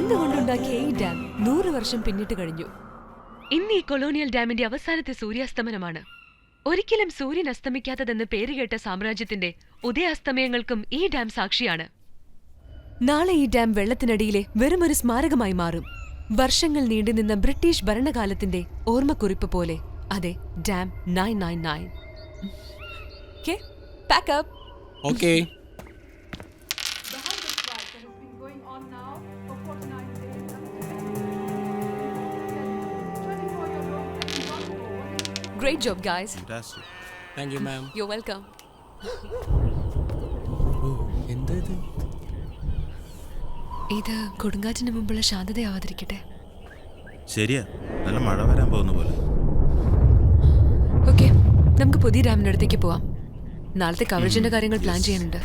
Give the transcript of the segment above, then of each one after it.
എന്തുകൊണ്ടുണ്ടാക്കിയ ഈ ഡാം 100 വർഷം പിന്നിട്ട് കഴിഞ്ഞു. ഇന്ന് ഈ കൊളോണിയൽ ഡാമിന്റെ അവസാനത്തെ സൂര്യാസ്തമനമാണ്. ഒരിക്കലും സൂര്യൻ അസ്തമിക്കാത്തതെന്ന് പേരുകേട്ട സാമ്രാജ്യത്തിന്റെ ഉദയാസ്തമയങ്ങൾക്കും ഈ ഡാം സാക്ഷിയാണ്. നാളെ ഈ ഡാം വെള്ളത്തിനടിയിലെ വെറുമൊരു സ്മാരകമായി മാറും. വർഷങ്ങൾ നീണ്ടുനിന്ന ബ്രിട്ടീഷ് ഭരണകാലത്തിന്റെ ഓർമ്മക്കുറിപ്പ് പോലെ. അതെ, dam 999. Okay, pack up. Okay. Great job, guys. Fantastic. Thank you, ma'am. You're welcome. എന്താ ഇത്? ഇത് കൊടുങ്കാറ്റിന് മുമ്പുള്ള ശാന്തതയാവാതിരിക്കട്ടെ. ശരിയാ, നല്ല മഴ വരാൻ പോകുന്ന പോലെ. ഓക്കെ, നമുക്ക് പുതിയ ഡാമിന്റെ അടുത്തേക്ക് പോവാം. നാളത്തെ കവറേജിന്റെ കാര്യങ്ങൾ പ്ലാൻ ചെയ്യാനുണ്ട്.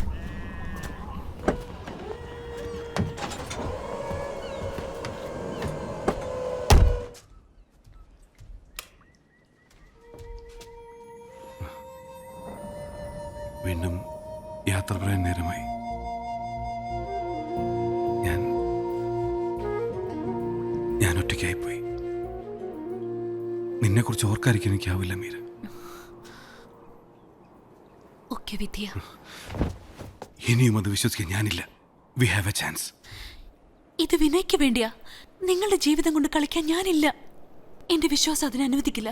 വീണ്ടും യാത്ര പറയാൻ നേരമായി. ഞാൻ ഒറ്റയ്ക്കായിപ്പോയി. നിന്നെക്കുറിച്ച് ഓർക്കാതിരിക്കാൻ എനിക്കാവില്ല മീര. ഇനിയും അത് വിശ്വസിക്കാൻ ഞാനില്ല. We have A chance. ഇത് വിനയ്ക്ക് വേണ്ടിയാ. നിങ്ങളുടെ ജീവിതം കൊണ്ട് കളിക്കാൻ ഞാനില്ല. എന്റെ വിശ്വാസം അതിനെ അനുവദിക്കില്ല.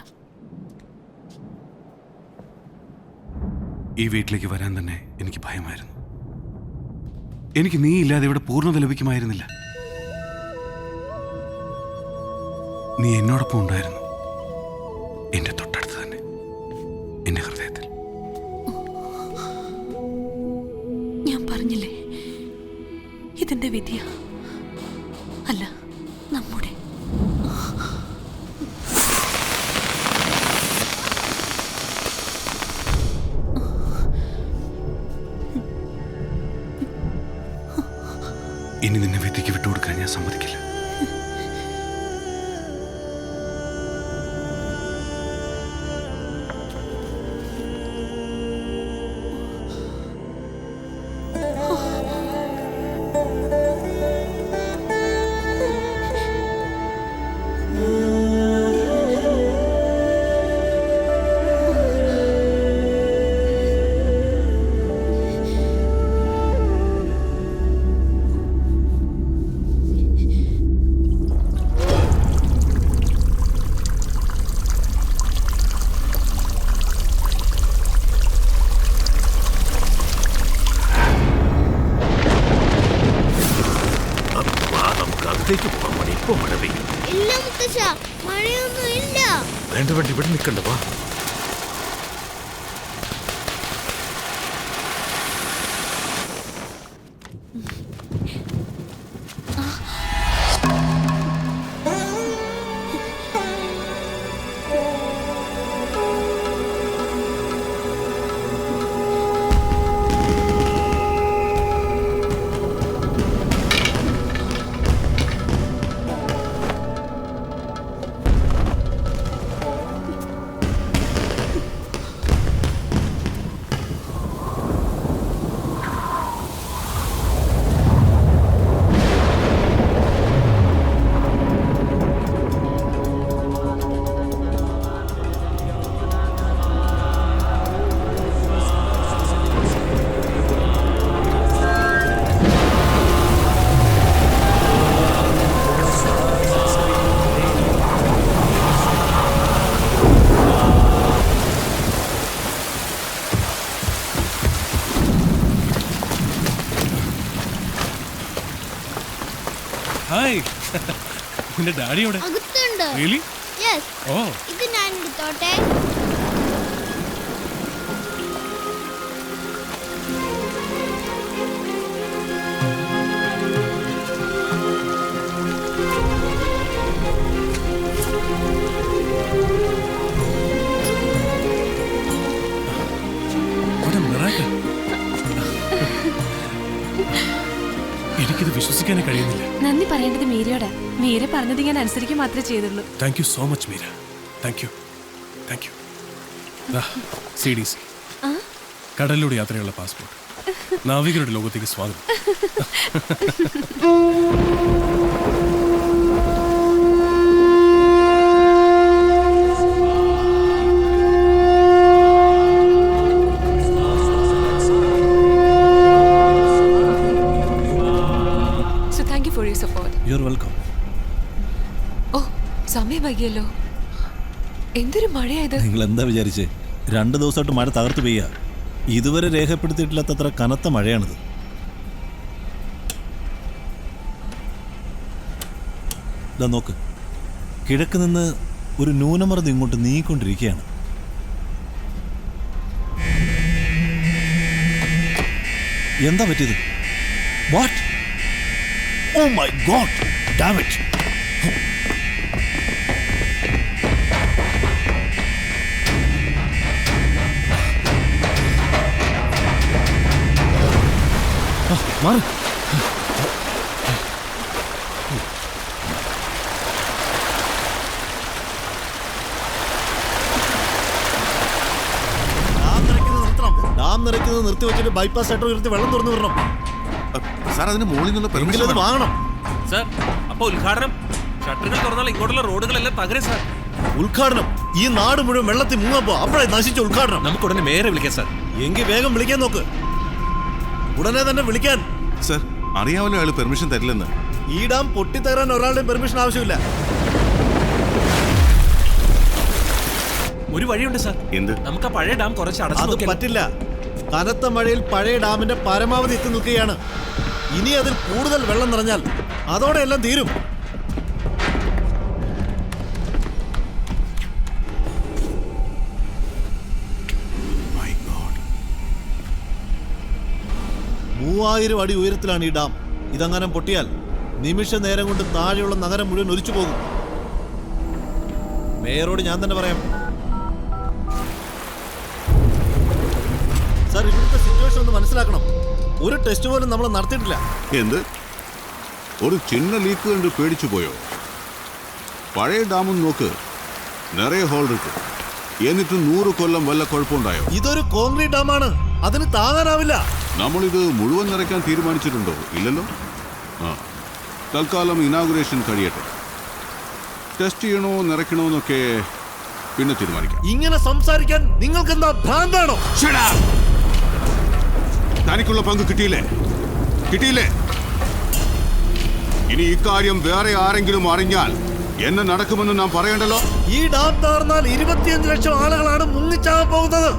ഈ വീട്ടിലേക്ക് വരാൻ തന്നെ എനിക്ക് ഭയമായിരുന്നു. എനിക്ക് നീ ഇല്ലാതെ ഇവിടെ പൂർണ്ണത ലഭിക്കുമായിരുന്നില്ല. നീ എന്നോടൊപ്പം ഉണ്ടായിരുന്നു, എന്റെ തൊട്ടടുത്ത് തന്നെ, എന്റെ ഹൃദയത്തിൽ. ഞാൻ പറഞ്ഞില്ലേ, ഇതെന്റെ വിധിയാ, അല്ല നമ്മുടെ. ഇനി നിന്നെ വിധിക്ക് വിട്ടുകൊടുക്കാൻ ഞാൻ സമ്മതിക്കില്ല. വേണ്ട വേണ്ട, ഇവിടെ നിൽക്കണ്ട, വാ. ഹായ്, നിന്റെ ഡാഡി എവിടെ? റിയലി? ഓ, ഇത് ഞാൻ എടുത്തോട്ടെ. എനിക്കിത് വിശ്വസിക്കാനേ കഴിയുന്നില്ല. നന്ദി പറയേണ്ടത് മീരയോടാ. മീര പറഞ്ഞത് ഞാൻ അനുസരിക്കുക മാത്രമേ ചെയ്തുള്ളൂ. Thank you so much Meera. Thank you, thank you. CDC, കടലിലൂടെ യാത്രയുള്ള പാസ്പോർട്ട്. നാവികരുടെ ലോകത്തേക്ക് സ്വാഗതം. For your support. You are welcome. ഓ, സമയം വൈകിയല്ലോ. എന്തൊരു മഴയായത്. നിങ്ങൾ എന്താ വിചാരിച്ചേ? 2 ദിവസമായിട്ട് മഴ തകർത്ത് പെയ്യാ. ഇതുവരെ രേഖപ്പെടുത്തിയിട്ടില്ലാത്തത്ര കനത്ത മഴയാണിത്. ഇതാ നോക്ക്, കിഴക്ക് നിന്ന് ഒരു ന്യൂനമർദ്ദം ഇങ്ങോട്ട് നീങ്ങിക്കൊണ്ടിരിക്കുകയാണ്. എന്താ പറ്റിയത്? What? Oh my God, damn it. മാറ്. ഡാം നിറയ്ക്കുന്നത് നിർത്തി വെച്ചിട്ട് ബൈപ്പാസ് ഷട്ടർ ഉയർത്തി വെള്ളം തുറന്നു വിടണം. സാർ അതിന് മുകളിൽ നിന്നുള്ള പെർമിഷൻ അത് വാങ്ങണം. സാർ, അപ്പൊ ഉദ്ഘാടനം ഷട്ടറുകൾ തുറന്നാൽ ഇങ്ങോട്ടുള്ള റോഡുകളെല്ലാം തകരെ സാർ. ഉദ്ഘാടനം ഈ നാട് മുഴുവൻ വെള്ളത്തിൽ മുങ്ങപ്പോ അപ്പോഴേ നശിച്ച ഉദ്ഘാടനം. നമുക്ക് ഉടനെ മേയറെ വിളിക്കാം സാർ. എങ്കിൽ വേഗം വിളിക്കാൻ നോക്ക്, ഉടനെ തന്നെ വിളിക്കാൻ. സാർ, അറിയാമല്ലോ അയാൾ പെർമിഷൻ തരില്ലെന്ന്. ഈ ഡാം പൊട്ടിത്തകരാൻ ഒരാളുടെയും പെർമിഷൻ ആവശ്യമില്ല. ഒരു വഴിയുണ്ട് സാർ. എന്ത്? നമുക്ക് ആ പഴയ ഡാം കുറച്ച് അടച്ചു അത് നോക്കിയാലോ? പറ്റില്ല. കനത്ത മഴയിൽ പഴയ ഡാമിന്റെ പരമാവധി എത്തി നിൽക്കുകയാണ്. ഇനി അതിൽ കൂടുതൽ വെള്ളം നിറഞ്ഞാൽ അതോടെ എല്ലാം തീരും. My God. 3000 അടി ഉയരത്തിലാണ് ഈ ഡാം. ഇതങ്ങനെ പൊട്ടിയാൽ നിമിഷ നേരം കൊണ്ട് താഴെയുള്ള നഗരം മുഴുവൻ ഒലിച്ചു പോകും. മേയറോട് ഞാൻ തന്നെ പറയാം. സാർ, ഇവിടുത്തെ സിറ്റുവേഷൻ ഒന്ന് മനസ്സിലാക്കണം. ഒരു ടെസ്റ്റ് പോലും നമ്മൾ നടത്തിയിട്ടില്ല. എന്ത്? ഒരു ചിന്ന ലീക്ക് കണ്ട് പേടിച്ചു പോയോ? പഴയ ഡാമും നോക്ക്, നിറയെ ഹോൾ ഇருக்கு. എന്നിട്ട് 100 കൊല്ലം വല്ല കുഴപ്പമുണ്ടായോ? ഇതൊരു കോൺക്രീറ്റ് ഡാമാണ്, അതിന് താങ്ങാനാവില്ല. നമ്മളിത് മുഴുവൻ നിറയ്ക്കാൻ തീരുമാനിച്ചിട്ടുണ്ടോ? ഇല്ലല്ലോ. ആ, തൽക്കാലം ഇനാഗുറേഷൻ കഴിയട്ടെ. ടെസ്റ്റ് ചെയ്യണോ നിറയ്ക്കണോ എന്നൊക്കെ പിന്നെ തീരുമാനിക്കാം. ഇങ്ങനെ സംസാരിക്കാൻ നിങ്ങൾക്ക് എന്താ ഭ്രാന്താണോ? തനിക്കുള്ള പങ്ക് കിട്ടിയില്ലേ? കിട്ടിയില്ലേ? ഇനി ഇക്കാര്യം വേറെ ആരെങ്കിലും അറിഞ്ഞാൽ എന്നെ നടക്കുമെന്ന് ഞാൻ പറയണ്ടല്ലോ. ഈ ഡാം തകർന്നാൽ 25 ലക്ഷം ആളുകളാണ് മുങ്ങിച്ചാകാൻ പോകുന്നത്.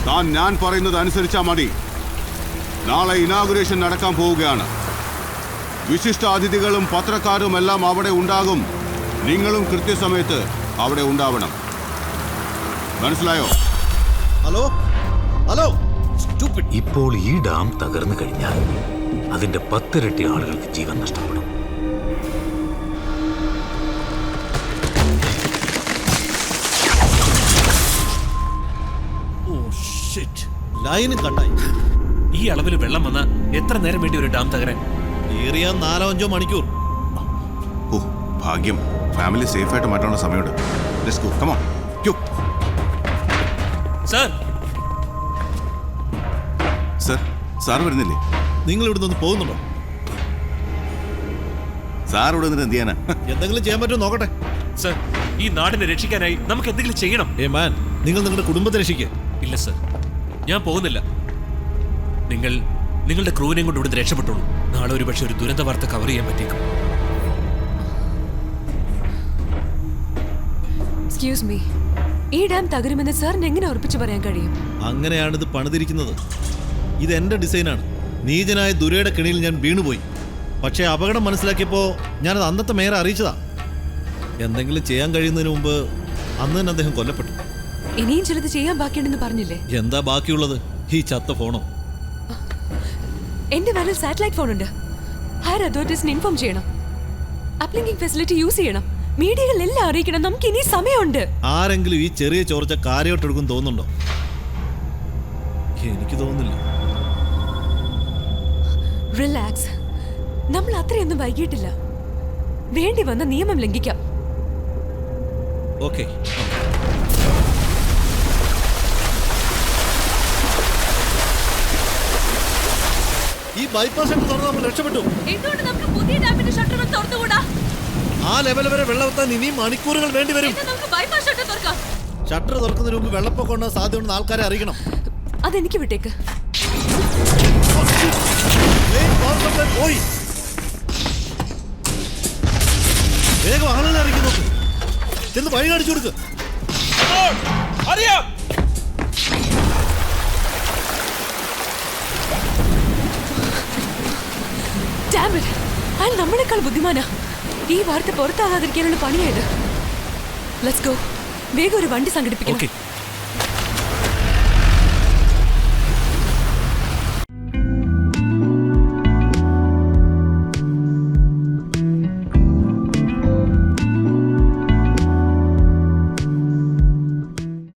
താൻ ഞാൻ പറയുന്നത് അനുസരിച്ചാ മതി. നാളെ ഇനാഗുറേഷൻ നടക്കാൻ പോവുകയാണ്. വിശിഷ്ട അതിഥികളും പത്രക്കാരും എല്ലാം അവിടെ ഉണ്ടാകും. നിങ്ങളും കൃത്യസമയത്ത് അവിടെ ഉണ്ടാവണം. മനസ്സിലായോ? Hello hello. ഇപ്പോൾ ഈ ഡാം തകർന്നു കഴിഞ്ഞാൽ അതിന്റെ 10 ഇരട്ടി ആളുകൾക്ക് ജീവൻ നഷ്ടപ്പെടും. ലൈന് കട്ടായി. ഈ അളവിൽ വെള്ളം വന്നാൽ എത്ര നേരം വേണ്ടി ഒരു ഡാം തകരാൻ? ഏറിയ 4-5 മണിക്കൂർ. ഓ ഭാഗ്യം, ഫാമിലി സേഫ് ആയിട്ട് മാറ്റാനുള്ള സമയമുണ്ട്. Let's go, come on. Sir, sir, sir വരുന്നില്ലേ? നിങ്ങൾ ഇവിടുന്ന് ഒന്ന് പോകുന്നുണ്ടോ? സാർ ഇവിടെ നിന്നിട്ട് എന്ത് ചെയ്യാനാ? എന്തെങ്കിലും ചെയ്യാൻ പറ്റുമോ നോക്കട്ടെ. സാർ, ഈ നാടിനെ രക്ഷിക്കാനായി നമുക്ക് എന്തെങ്കിലും ചെയ്യണം. മാൻ, നിങ്ങൾ നിങ്ങളുടെ കുടുംബത്തെ രക്ഷിക്കുക. ഇല്ല സാർ, ഞാൻ പോകുന്നില്ല. നിങ്ങളുടെ ക്രൂവിനെ കൊണ്ട് ഇവിടുന്ന് രക്ഷപ്പെട്ടോളൂ. നാളെ ഒരു പക്ഷെ ഒരു ദുരന്ത വാർത്ത കവർ ചെയ്യാൻ പറ്റിയേക്കും. എക്സ്ക്യൂസ് മീ, ഈ ഡാം തകരുമെന്ന് സാറിന് എങ്ങനെ ഉറപ്പിച്ചു പറയാൻ കഴിയും? അങ്ങനെയാണിത് പണിതിരിക്കുന്നത്. ഇത് എന്റെ ഡിസൈനാണ്. നീചനായ ദുരയുടെ കെണിയിൽ ഞാൻ വീണുപോയി. പക്ഷേ അപകടം മനസ്സിലാക്കിയപ്പോൾ ഞാനത് അന്നത്തെ മേയറെ അറിയിച്ചതാ. എന്തെങ്കിലും ചെയ്യാൻ കഴിയുന്നതിന് മുമ്പ് അന്ന് തന്നെ അദ്ദേഹം കൊല്ലപ്പെട്ടു. ഇനിയും ചിലത് ചെയ്യാൻ ബാക്കിയുണ്ടെന്ന് പറഞ്ഞില്ലേ? എന്താ ബാക്കിയുള്ളത്? ഈ ചത്ത ഫോണോ? എന്റെ വാലിൽ സാറ്റലൈറ്റ് ഫോൺ ഉണ്ട്. ഹയർ അതോറിറ്റീസിന് ഇൻഫോം ചെയ്യണം. അപ്ലിങ്കിങ് ഫെസിലിറ്റി യൂസ് ചെയ്യണം. മീഡിയകളെല്ലാം അറിയിക്കണം. നമുക്ക് ഇനി സമയമുണ്ട്. ആരെങ്കിലും ഈ ചെറിയ ചോർച്ച കാര്യമായിട്ടെടുക്കും തോന്നുന്നുണ്ടോ? എനിക്ക് തോന്നുന്നില്ല. റിലാക്സ്. നമ്മൾ അത്രയൊന്നും വൈകിട്ടില്ല. വേണ്ടി വന്ന നിയമം ലംഘിക്കാം. ഓക്കെ. ഈ ബൈപ്പാസ് ഷട്ടർ തുറന്ന് നമ്മൾ രക്ഷപ്പെട്ടു. എന്തുകൊണ്ട് നമുക്ക് പുതിയ ഡാമിന്റെ ഷട്ടറുകൾ തുറന്നുകൂടാ? ആ ലെവൽ വരെ വെള്ളമെത്താൻ ഇനിയും മണിക്കൂറുകൾ വേണ്ടി വരും. നമുക്ക് ബൈപ്പാസ് ഷട്ടർ തുറക്കാം. ഷട്ടർ തുറക്കുന്നതിന് മുമ്പ് വെള്ളപ്പൊക്കം ഉണ്ടാകാൻ സാധ്യതയുണ്ടെന്ന് ആൾക്കാരെ അറിയിക്കണം. അതെനിക്ക് വിട്ടേക്ക്. പോയി. വേഗം ആളുകളെ ഇറക്കി നോക്ക്. ചെന്ന് വഴി കാണിച്ചു കൊടുക്ക്. Damn it! അയാൾ നമ്മളെക്കാൾ ബുദ്ധിമാനാ. ഈ വാർത്ത പുറത്താകാതിരിക്കാനുള്ള പണിയായത്. Let's go. വേഗം ഒരു വണ്ടി സംഘടിപ്പിക്കണം. Okay.